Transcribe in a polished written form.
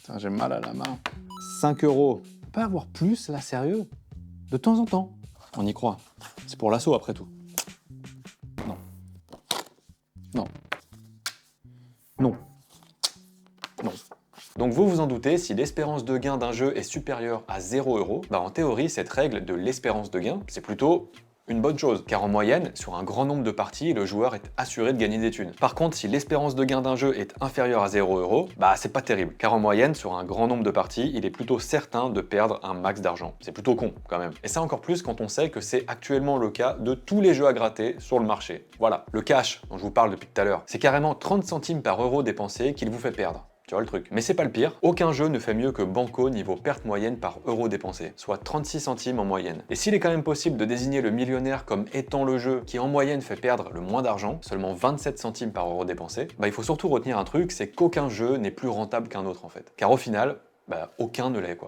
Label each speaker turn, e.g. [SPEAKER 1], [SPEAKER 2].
[SPEAKER 1] Putain, j'ai mal à la main. 5 euros. On peut pas avoir plus, là, sérieux? De temps en temps. On y croit. C'est pour l'assaut, après tout. Non. Non. Non. Non. Donc vous vous en doutez, si l'espérance de gain d'un jeu est supérieure à 0 €, bah en théorie, cette règle de l'espérance de gain, c'est plutôt une bonne chose, car en moyenne, sur un grand nombre de parties, le joueur est assuré de gagner des thunes. Par contre, si l'espérance de gain d'un jeu est inférieure à 0 €, bah c'est pas terrible, car en moyenne, sur un grand nombre de parties, il est plutôt certain de perdre un max d'argent. C'est plutôt con, quand même. Et ça encore plus quand on sait que c'est actuellement le cas de tous les jeux à gratter sur le marché. Voilà, le cash, dont je vous parle depuis tout à l'heure, c'est carrément 30 centimes par euro dépensé qu'il vous fait perdre. Tu vois le truc. Mais c'est pas le pire, aucun jeu ne fait mieux que Banco niveau perte moyenne par euro dépensé, soit 36 centimes en moyenne. Et s'il est quand même possible de désigner le millionnaire comme étant le jeu qui en moyenne fait perdre le moins d'argent, seulement 27 centimes par euro dépensé, bah il faut surtout retenir un truc, c'est qu'aucun jeu n'est plus rentable qu'un autre en fait. Car au final, bah aucun ne l'est quoi.